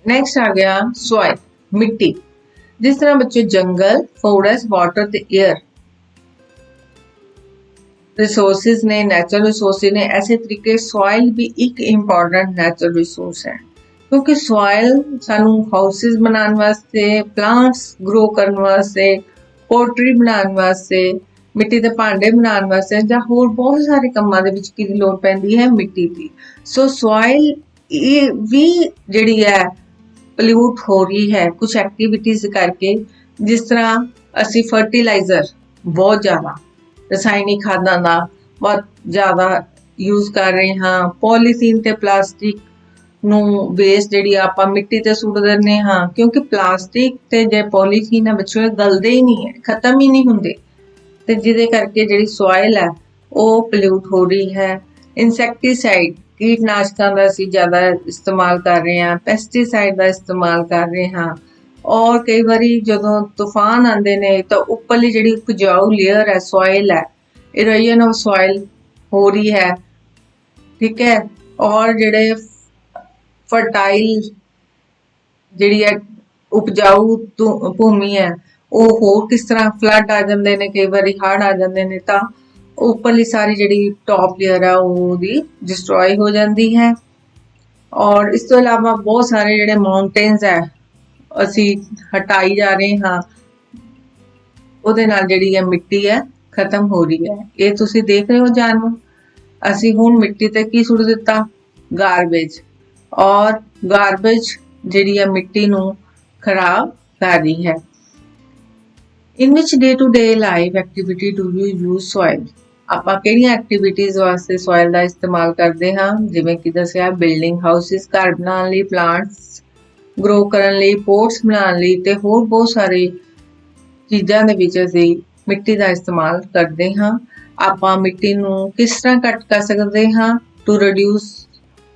ਨੈਕਸਟ ਆ ਗਿਆ ਸੋਇਲ, ਮਿੱਟੀ। ਜਿਸ ਤਰ੍ਹਾਂ ਬੱਚੇ ਜੰਗਲ, ਫੋਰੈਸਟ, ਵਾਟਰ ਤੇ ਏਅਰ रिसोर्सेज ने, नेचुरल रिसोर्सेज ने, ऐसे तरीके सॉइल भी एक इम्पॉर्टेंट नेचुरल रिसोर्स है। क्योंकि सॉइल सानू हाउसेस बनाने वास्ते, प्लांट्स ग्रो करने वास्ते, पोल्ट्री बनाने वास्ते, मिट्टी के भांडे बनाने वास्ते ਜਾਂ ਹੋਰ ਬਹੁਤ ਸਾਰੇ ਕੰਮਾਂ ਦੇ ਵਿੱਚ ਕਿਹਦੀ ਲੋੜ ਪੈਂਦੀ ਹੈ? ਮਿੱਟੀ ਦੀ। ਸੋ ਸੋਇਲ ਵੀ ਜਿਹੜੀ ਹੈ ਪੋਲਿਊਟ ਹੋ ਰਹੀ ਹੈ ਕੁਝ ਐਕਟੀਵਿਟੀਜ਼ ਕਰਕੇ। ਜਿਸ ਤਰ੍ਹਾਂ ਅਸੀਂ ਫਰਟੀਲਾਈਜ਼ਰ ਬਹੁਤ ਜ਼ਿਆਦਾ, ਰਸਾਇਣਿਕ ਖਾਦਾਂ ਦਾ ਬਹੁਤ ਜ਼ਿਆਦਾ ਯੂਜ਼ ਕਰ ਰਹੇ ਹਾਂ, ਪੋਲੀਥੀਨ ਤੇ ਪਲਾਸਟਿਕ ਨੂੰ ਵੇਸਟ ਜਿਹੜੀ ਆਪਾਂ ਮਿੱਟੀ ਤੇ ਸੁੱਟ ਦਿੰਦੇ ਹਾਂ, ਕਿਉਂਕਿ ਪਲਾਸਟਿਕ ਤੇ ਜੇ ਪੋਲੀਥੀਨ ਹੈ ਬੱਚਿਓ, ਗਲਦੇ ਹੀ ਨਹੀਂ ਹੈ, ਖਤਮ ਹੀ ਨਹੀਂ ਹੁੰਦੇ, ਤੇ ਜਿਹਦੇ ਕਰਕੇ ਜਿਹੜੀ ਸੋਇਲ ਹੈ ਉਹ ਪੋਲਿਊਟ ਹੋ ਰਹੀ ਹੈ। ਇਨਸੈਕਟੀਸਾਈਡ, ਕੀਟਨਾਸ਼ਕਾਂ ਦਾ ਅਸੀਂ ਜ਼ਿਆਦਾ ਇਸਤੇਮਾਲ ਕਰ ਰਹੇ ਹਾਂ, ਪੈਸਟੀਸਾਈਡ ਦਾ ਇਸਤੇਮਾਲ ਕਰ ਰਹੇ ਹਾਂ, ਔਰ ਕਈ ਵਾਰੀ ਜਦੋਂ ਤੂਫਾਨ ਆਉਂਦੇ ਨੇ ਤਾਂ ਉੱਪਰਲੀ ਜਿਹੜੀ ਉਪਜਾਊ ਲੇਅਰ ਹੈ, ਸੋਇਲ ਹੈ, ਇਰੋਜਨ ਆਫ ਸੋਇਲ ਹੋ ਰਹੀ ਹੈ, ਠੀਕ ਹੈ। ਔਰ ਜਿਹੜੇ ਫਰਟਾਈਲ ਜਿਹੜੀ ਹੈ ਉਪਜਾਊ ਭੂਮੀ ਹੈ, ਉਹ ਹੋਰ ਕਿਸ ਤਰ੍ਹਾਂ ਫਲੱਡ ਆ ਜਾਂਦੇ ਨੇ, ਕਈ ਵਾਰੀ ਹੜ੍ਹ ਆ ਜਾਂਦੇ ਨੇ, ਤਾਂ ਉੱਪਰਲੀ ਸਾਰੀ ਜਿਹੜੀ ਟੌਪ ਲੇਅਰ ਆ ਉਹਦੀ ਡਿਸਟਰੋਏ ਹੋ ਜਾਂਦੀ ਹੈ। ਔਰ ਇਸ ਤੋਂ ਇਲਾਵਾ ਬਹੁਤ ਸਾਰੇ ਜਿਹੜੇ ਮਾਊਂਟੇਨਸ ਹੈ ਅਸੀਂ ਹਟਾਈ ਜਾ ਰਹੇ ਹਾਂ, ਉਹਦੇ ਨਾਲ ਜਿਹੜੀ ਹੈ ਮਿੱਟੀ ਹੈ ਖਤਮ ਹੋ ਰਹੀ ਹੈ। ਇਹ ਤੁਸੀਂ ਦੇਖ ਰਹੇ ਹੋ ਜਾਨਵਰ, ਅਸੀਂ ਹੁਣ ਮਿੱਟੀ ਤੇ ਕੀ ਸੁੱਟ ਦਿੱਤਾ, ਗਾਰਬੇਜ, ਔਰ ਗਾਰਬੇਜ ਜਿਹੜੀ ਹੈ ਮਿੱਟੀ ਨੂੰ ਖਰਾਬ ਕਰ ਰਹੀ ਹੈ। In which day to day life activity do you use soil, ਆਪਾਂ ਕਿਹੜੀਆਂ ਐਕਟੀਵਿਟੀਜ਼ ਵਾਸਤੇ ਸੋਇਲ ਦਾ ਇਸਤੇਮਾਲ ਕਰਦੇ ਹਾਂ, ਜਿਵੇਂ ਕਿ ਦੱਸਿਆ ਬਿਲਡਿੰਗ ਹਾਊਸਿਸ, ਘਰ ਬਣਾਉਣ ਲਈ, ਪਲਾਂਟਸ ਗਰੋ ਕਰਨ ਲਈ, ਪੋਟਸ ਬਣਾਉਣ ਲਈ, ਤੇ ਹੋਰ ਬਹੁਤ ਸਾਰੇ ਚੀਜ਼ਾਂ ਦੇ ਵਿੱਚ ਅਸੀਂ ਮਿੱਟੀ ਦਾ ਇਸਤੇਮਾਲ ਕਰਦੇ ਹਾਂ। ਆਪਾਂ ਮਿੱਟੀ ਨੂੰ ਕਿਸ ਤਰ੍ਹਾਂ ਘੱਟ ਕਰ ਸਕਦੇ ਹਾਂ ਟੂ ਰਿਡਿਊਸ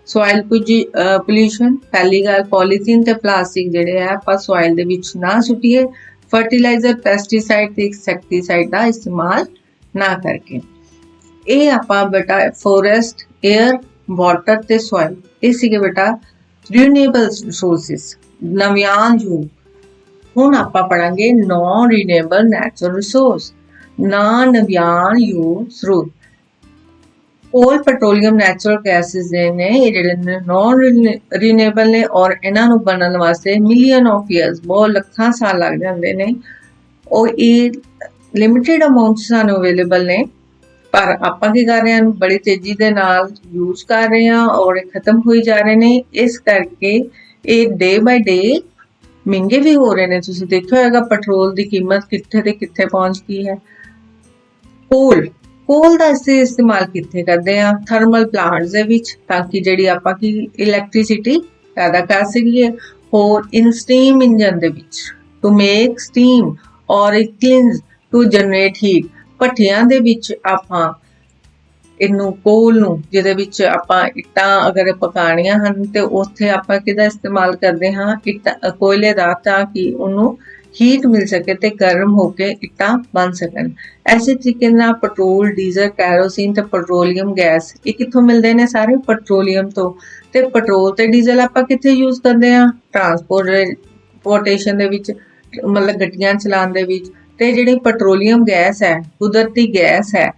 ਸੋਇਲ ਪੋਲਿਊਸ਼ਨ। ਪਹਿਲੀ ਗੱਲ, ਪੋਲੀਥੀਨ ਤੇ ਪਲਾਸਟਿਕ ਜਿਹੜੇ ਆ ਆਪਾਂ ਸੋਇਲ ਦੇ ਵਿੱਚ ਨਾ ਸੁੱਟੀਏ, ਫਰਟੀਲਾਈਜ਼ਰ, ਪੈਸਟੀਸਾਈਡ ਤੇ ਇਨਸੈਕਟੀਸਾਈਡ ਦਾ ਇਸਤੇਮਾਲ ਨਾ ਕਰਕੇ। ਇਹ ਆਪਾਂ ਬੇਟਾ ਫੋਰੈਸਟ, ਏਅਰ, ਵਾਟਰ ਤੇ ਸੋਇਲ, ਇਹ ਸੀਗੇ ਬੇਟਾ ਰੀਨਿਊਏਬਲ ਰਿਸੋਰਸਿਸ, ਨਵਿਆਨਯੋਗ। ਹੁਣ ਆਪਾਂ ਪੜਾਂਗੇ ਨॉन ਰੀਨਿਊਏਬਲ ਨੈਚੁਰਲ ਰਿਸੋਰਸ, ਨਾ ਨਵਿਆਨਯੋਗ ਸਰੋਤ। ਕੋਲ, ਪੈਟਰੋਲੀਅਮ, ਨੈਚੁਰਲ ਗੈਸਿਸ ਨੇ, ਇਹ ਜਿਹੜੇ ਨॉन ਰੀਨਿਊਏਬਲ ਨੇ, ਔਰ ਇਹਨਾਂ ਨੂੰ ਬਣਨ ਵਾਸਤੇ ਮਿਲੀਅਨ ਆਫ ਈਅਰਸ, ਬਹੁਤ ਲੱਖਾਂ ਸਾਲ ਲੱਗ ਜਾਂਦੇ ਨੇ। ਉਹ ਇਹ ਲਿਮਿਟਿਡ ਅਮਾਉਂਟ ਸਾਨੂੰ ਅਵੇਲੇਬਲ ਨੇ, ਪਰ ਆਪਾਂ ਕੀ ਕਰ ਰਹੇ ਹਾਂ, ਬੜੀ ਤੇਜ਼ੀ ਦੇ ਨਾਲ ਯੂਜ਼ ਕਰ ਰਹੇ ਹਾਂ ਔਰ ਇਹ ਖਤਮ ਹੋਈ ਜਾ ਰਹੇ ਨੇ। ਇਸ ਕਰਕੇ ਇਹ ਡੇ ਬਾਈ ਡੇ ਮਹਿੰਗੇ ਵੀ ਹੋ ਰਹੇ ਨੇ। ਤੁਸੀਂ ਦੇਖਿਆ ਹੋਏਗਾ ਪੈਟਰੋਲ ਦੀ ਕੀਮਤ ਕਿੱਥੇ ਤੇ ਕਿੱਥੇ ਪਹੁੰਚ ਗਈ ਹੈ। ਕੋਲ ਦਾ ਅਸੀਂ ਇਸਤੇਮਾਲ ਕਿੱਥੇ ਕਰਦੇ ਹਾਂ, ਥਰਮਲ ਪਲਾਂਟਸ ਦੇ ਵਿੱਚ, ਤਾਂ ਕਿ ਜਿਹੜੀ ਆਪਾਂ ਕੀ ਇਲੈਕਟ੍ਰਿਸਿਟੀ ਪੈਦਾ ਕਰ ਸਕੀਏ। ਹੋਰ ਇਨ ਸਟੀਮ ਇੰਜਨ ਦੇ ਵਿੱਚ, ਟੂ ਮੇਕ ਸਟੀਮ ਔਰ it Clines to generate heat. ਭੱਠਿਆਂ ਦੇ ਵਿੱਚ ਆਪਾਂ ਇਹਨੂੰ, ਕੋਲ ਨੂੰ, ਜਿਹਦੇ ਵਿੱਚ ਆਪਾਂ ਇੱਟਾਂ ਅਗਰ ਪਕਾਣੀਆਂ ਹਨ ਤੇ ਉੱਥੇ ਆਪਾਂ ਕਿਹਦਾ ਇਸਤੇਮਾਲ ਕਰਦੇ ਹਾਂ, ਕੋਇਲੇ ਦਾ, ਤਾਂ ਕਿ ਉਹਨੂੰ ਹੀਟ ਮਿਲ ਸਕੇ ਤੇ ਗਰਮ ਹੋ ਕੇ ਇੱਟਾਂ ਬਣ ਸਕਣ। ਐਸੇ ਤਰੀਕੇ ਨਾਲ ਪੈਟਰੋਲ, ਡੀਜ਼ਲ, ਕੈਰੋਸੀਨ ਤੇ ਪੈਟਰੋਲੀਅਮ ਗੈਸ, ਇਹ ਕਿੱਥੋਂ ਮਿਲਦੇ ਨੇ, ਸਾਰੇ ਪੈਟਰੋਲੀਅਮ ਤੋਂ। ਤੇ ਪੈਟਰੋਲ ਤੇ ਡੀਜ਼ਲ ਆਪਾਂ ਕਿੱਥੇ ਯੂਜ਼ ਕਰਦੇ ਹਾਂ, ਟਰਾਂਸਪੋਰਟੇਸ਼ਨ ਦੇ ਵਿੱਚ, ਮਤਲਬ ਗੱਡੀਆਂ ਚਲਾਉਣ ਦੇ ਵਿੱਚ। ਤੇ ਜਿਹੜੀ ਪੈਟਰੋਲੀਅਮ ਗੈਸ ਹੈ, ਕੁਦਰਤੀ ਗੈਸ ਹੈ,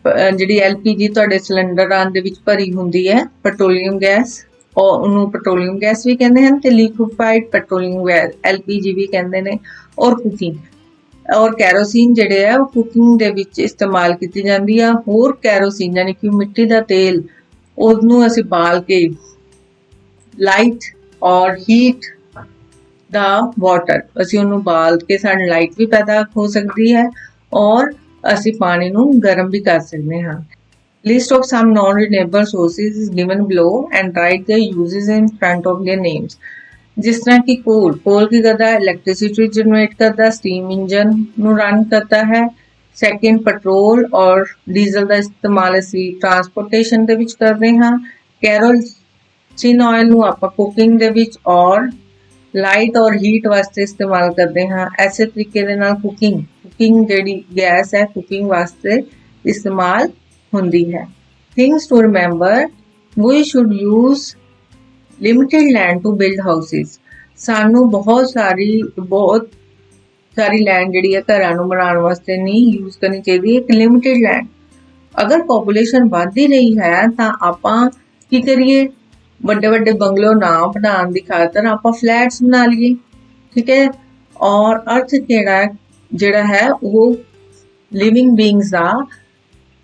ਜਿਹੜੀ LPG ਤੁਹਾਡੇ ਸਿਲੰਡਰਾਂ ਦੇ ਵਿੱਚ ਭਰੀ ਹੁੰਦੀ ਹੈ, ਪੈਟਰੋਲੀਅਮ ਗੈਸ, ਔਰ ਉਹਨੂੰ ਪੈਟਰੋਲੀਅਮ ਗੈਸ ਵੀ ਕਹਿੰਦੇ ਹਨ ਤੇ ਲਿਕੁਇਫਾਈਡ ਪੈਟਰੋਲੀਅਮ ਗੈਸ LPG ਵੀ ਕਹਿੰਦੇ ਨੇ। ਔਰ ਕੁਕਿੰਗ, ਔਰ ਕੈਰੋਸੀਨ ਜਿਹੜੇ ਆ ਉਹ ਕੁਕਿੰਗ ਦੇ ਵਿੱਚ ਇਸਤੇਮਾਲ ਕੀਤੀ ਜਾਂਦੀ ਆ। ਹੋਰ ਕੈਰੋਸੀਨ ਯਾਨੀ ਕਿ ਮਿੱਟੀ ਦਾ ਤੇਲ, ਉਹਨੂੰ ਅਸੀਂ ਬਾਲ ਕੇ ਲਾਈਟ ਔਰ ਹੀਟ ਦਾ ਵਾਟਰ, ਅਸੀਂ ਉਹਨੂੰ ਬਾਲ ਕੇ ਸਾਡੀ ਲਾਈਟ ਵੀ ਪੈਦਾ ਹੋ ਸਕਦੀ ਹੈ ਔਰ ਅਸੀਂ ਪਾਣੀ ਨੂੰ ਗਰਮ ਵੀ ਕਰ ਸਕਦੇ ਹਾਂ। List of some non-renewable sources is given below and write their uses in front of their names. ਜਿਸ ਤਰ੍ਹਾਂ ਕਿ ਕੋਲ ਕੀ ਕਰਦਾ ਹੈ, ਇਲੈਕਟ੍ਰਿਸਿਟੀ ਜਨਰੇਟ ਕਰਦਾ, ਸਟੀਮ ਇੰਜਨ ਨੂੰ ਰਨ ਕਰਦਾ ਹੈ। ਸੈਕਿੰਡ, ਪੈਟਰੋਲ ਔਰ ਡੀਜ਼ਲ ਦਾ ਇਸਤੇਮਾਲ ਅਸੀਂ ਟਰਾਂਸਪੋਰਟੇਸ਼ਨ ਦੇ ਵਿੱਚ ਕਰਦੇ ਹਾਂ। ਕੈਰੋਸੀਨ ਆਇਲ ਨੂੰ ਆਪਾਂ ਕੁਕਿੰਗ ਦੇ ਵਿੱਚ ਔਰ ਲਾਈਟ ਔਰ ਹੀਟ ਵਾਸਤੇ ਇਸਤੇਮਾਲ ਕਰਦੇ ਹਾਂ। ਐਸੇ ਤਰੀਕੇ ਦੇ ਨਾਲ ਕੁਕਿੰਗ ਜਿਹੜੀ ਗੈਸ ਹੈ, ਕੁਕਿੰਗ ਵਾਸਤੇ ਇਸਤੇਮਾਲ ਹੁੰਦੀ ਹੈ। Things to remember, we should use limited land to build houses. ਸਾਨੂੰ ਬਹੁਤ ਸਾਰੀ ਲੈਂਡ ਜਿਹੜੀ ਹੈ ਘਰਾਂ ਨੂੰ ਬਣਾਉਣ ਵਾਸਤੇ ਨਹੀਂ ਯੂਜ਼ ਕਰਨੀ ਚਾਹੀਦੀ, ਇੱਕ ਲਿਮਿਟਿਡ ਲੈਂਡ। ਅਗਰ ਪੋਪੂਲੇਸ਼ਨ ਵੱਧ ਹੀ ਰਹੀ ਹੈ ਤਾਂ ਆਪਾਂ ਕੀ ਕਰੀਏ, ਵੱਡੇ ਵੱਡੇ ਬੰਗਲੋ ਨਾ ਬਣਾਉਣ ਦੀ ਖਾਤਰ ਆਪਾਂ ਫਲੈਟਸ ਬਣਾ ਲਈਏ, ਠੀਕ ਹੈ। ਔਰ ਅਰਥ ਜਿਹੜਾ ਹੈ ਉਹ ਲਿਵਿੰਗ ਬੀਇੰਗਸ ਦਾ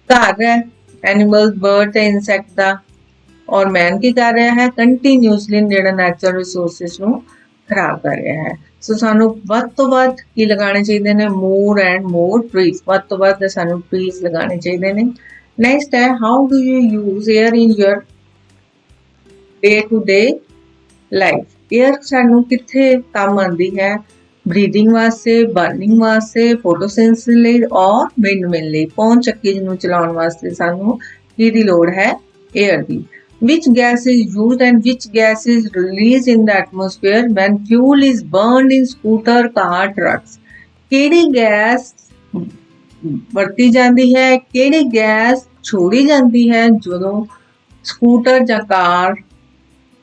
ਘਰ ਹੈ, ਐਨੀਮਲ, ਬਰਡ ਤੇ ਇਨਸੈਕਟ ਦਾ। ਔਰ ਮੈਨ ਕੀ ਕਰ ਰਿਹਾ ਹੈ, ਕੰਟੀਨਿਊਸਲੀ ਜਿਹੜਾ ਨੈਚੁਰਲ ਰਿਸੋਰਸਿਸ ਨੂੰ ਖਰਾਬ ਕਰ ਰਿਹਾ ਹੈ। ਸੋ ਸਾਨੂੰ ਵੱਧ ਤੋਂ ਵੱਧ ਕੀ ਲਗਾਉਣੇ ਚਾਹੀਦੇ ਨੇ, ਮੋਰ ਐਂਡ ਮੋਰ ਟਰੀਜ਼, ਵੱਧ ਤੋਂ ਵੱਧ ਸਾਨੂੰ ਟਰੀਜ਼ ਲਗਾਉਣੇ ਚਾਹੀਦੇ ਨੇ। ਨੈਕਸਟ ਹੈ, how do you use air in your day to day life. Air ਸਾਨੂੰ ਕਿੱਥੇ ਕੰਮ ਆਉਂਦੀ ਹੈ? ਬਰੀਥਿੰਗ ਵਾਸਤੇ, ਬਰਨਿੰਗ ਵਾਸਤੇ, ਫੋਟੋਸਿੰਥੇਸਿਸ ਲਈ ਔਰ ਵਿੰਡ ਮਿਲ ਲਈ। ਪੌਣ ਚੱਕੀ ਨੂੰ ਚਲਾਉਣ ਵਾਸਤੇ ਸਾਨੂੰ ਕਿਹਦੀ ਲੋੜ ਹੈ? Air the. Which gas is used and which gas is released in the atmosphere when fuel is burned in scooter, car, trucks? ਕਿਹੜੀ ਗੈਸ ਵਰਤੀ ਜਾਂਦੀ ਹੈ, ਕਿਹੜੀ ਗੈਸ ਛੋੜੀ ਜਾਂਦੀ ਹੈ ਜਦੋਂ ਸਕੂਟਰ ਜਾਂ ਕਾਰ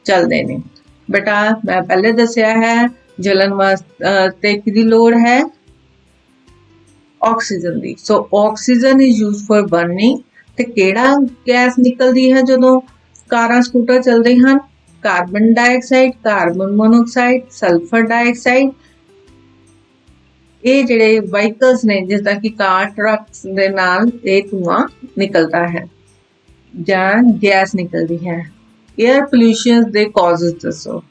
ਚੱਲਦੇ ਨੇ? ਬੇਟਾ ਮੈਂ ਪਹਿਲੇ ਦੱਸਿਆ ਹੈ ਜਲਣ ਵਾਸਤੇ ਕਿਹਦੀ ਲੋੜ ਹੈ? ਆਕਸੀਜਨ ਦੀ। So oxygen is used for burning. ਤੇ ਕਿਹੜਾ ਗੈਸ ਨਿਕਲਦੀ ਹੈ ਜਦੋਂ ਕਾਰਾਂ ਸਕੂਟਰ ਚੱਲਦੇ ਹਨ? Carbon dioxide, carbon monoxide, sulphur dioxide. ਇਹ ਜਿਹੜੇ ਵਹੀਕਲਸ ਨੇ ਜਿੱਦਾਂ ਕਿ ਕਾਰ, ਟਰੱਕਸ ਦੇ ਨਾਲ ਇਹ ਧੂਆਂ ਨਿਕਲਦਾ ਹੈ ਜਾਂ ਗੈਸ ਨਿਕਲਦੀ ਹੈ। 에ਅਰ ਪੋਲਿਊਸ਼ਨ ਦੇ ਕਾਜ਼ਸ ਦੱਸੋ।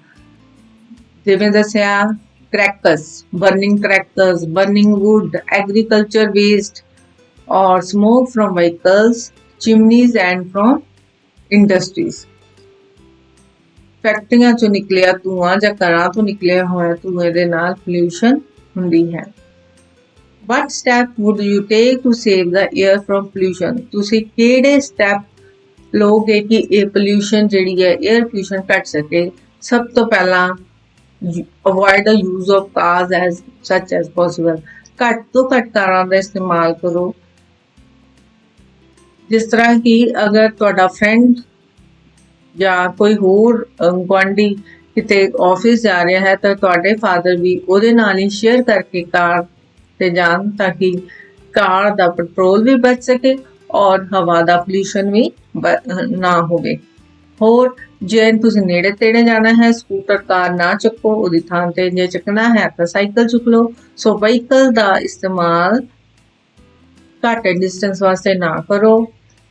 ਜਿਵੇਂ ਦੱਸਿਆ crackers, burning crackers, burning wood, agriculture waste or smoke from vehicles, chimneys and from industries। ਫੈਕਟਰੀਆਂ ਚੋਂ ਨਿਕਲਿਆ ਧੂਆਂ ਜਾਂ ਘਰਾਂ ਤੋਂ ਨਿਕਲਿਆ ਹੋਇਆ ਧੂਏ ਦੇ ਨਾਲ pollution ਹੁੰਦੀ ਹੈ। What step would you take to save the air from pollution? ਤੁਸੀਂ ਕਿਹੜੇ ਸਟੈਪ ਲਓਗੇ ਕਿ ਇਹ pollution ਜਿਹੜੀ ਹੈ 에ਅਰ pollution ਘਟ ਸਕੇ? ਸਭ ਤੋਂ ਪਹਿਲਾਂ avoid the use of cars as such as possible। ਘੱਟ ਤੋਂ ਘੱਟ ਕਾਰਾਂ ਦਾ ਇਸਤੇਮਾਲ ਕਰੋ। ਜਿਸ ਤਰ੍ਹਾਂ ਕਿ ਅਗਰ ਤੁਹਾਡਾ ਫਰੈਂਡ ਜਾਂ ਕੋਈ ਹੋਰ ਗੁਆਂਢੀ ਕਿਤੇ ਆਫਿਸ ਜਾ ਰਿਹਾ ਹੈ ਤਾਂ ਤੁਹਾਡੇ ਫਾਦਰ ਵੀ ਉਹਦੇ ਨਾਲ ਹੀ ਸ਼ੇਅਰ ਕਰਕੇ ਕਾਰ ਤੇ ਜਾਣ ਤਾਂ ਕਿ ਕਾਰ ਦਾ ਪੈਟਰੋਲ ਵੀ ਬਚ ਸਕੇ ਔਰ ਹਵਾ ਦਾ ਪੋਲਿਊਸ਼ਨ ਵੀ ਨਾ ਹੋਵੇ। ਹੋਰ ਜੇ ਤੁਸੀਂ ਨੇੜੇ ਤੇੜੇ ਜਾਣਾ ਹੈ ਸਕੂਟਰ ਕਾਰ ਨਾ ਚੱਕੋ, ਉਹਦੀ ਥਾਂ ਤੇ ਜੇ ਚੱਕਣਾ ਹੈ ਤਾਂ ਸਾਈਕਲ ਚੁੱਕ ਲਓ। ਸੋ ਵਹੀਕਲ ਦਾ ਇਸਤੇਮਾਲ ਘੱਟ ਡਿਸਟੈਂਸ ਵਾਸਤੇ ਨਾ ਕਰੋ।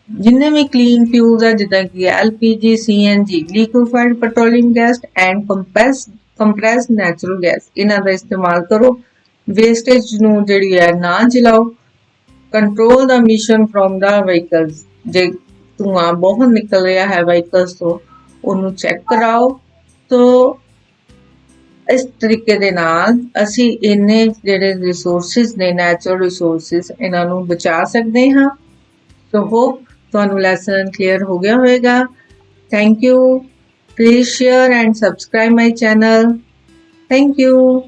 ਜਿੰਨੇ ਵੀ ਕਲੀਨ ਫਿਊਲਸ ਆ ਜਿੱਦਾਂ ਕਿ LPG, CNG, liquefied petroleum gas and compressed natural gas, ਇਹਨਾਂ ਦਾ ਇਸਤੇਮਾਲ ਕਰੋ। ਵੇਸਟੇਜ ਨੂੰ ਜਿਹੜੀ ਹੈ ਨਾ ਜਲਾਓ। Control the emission from the vehicles। ਜੇ ਧੂਆਂ ਬਹੁਤ ਨਿਕਲ ਰਿਹਾ ਹੈ ਵਹੀਕਲਸ ਤੋਂ ਉਹਨੂੰ ਚੈੱਕ ਕਰਾਓ। ਤੋ ਇਸ ਤਰੀਕੇ ਦੇ ਨਾਲ ਅਸੀਂ ਇੰਨੇ ਜਿਹੜੇ ਰਿਸੋਰਸਿਸ ਨੇ ਨੈਚੁਰਲ ਰਿਸੋਰਸਿਸ ਇਹਨਾਂ ਨੂੰ ਬਚਾ ਸਕਦੇ ਹਾਂ। ਸੋ ਹੋਪ ਤੁਹਾਨੂੰ ਲੈਸਨ ਕਲੀਅਰ ਹੋ ਗਿਆ ਹੋਵੇਗਾ। Thank you. Please share and subscribe my channel. Thank you.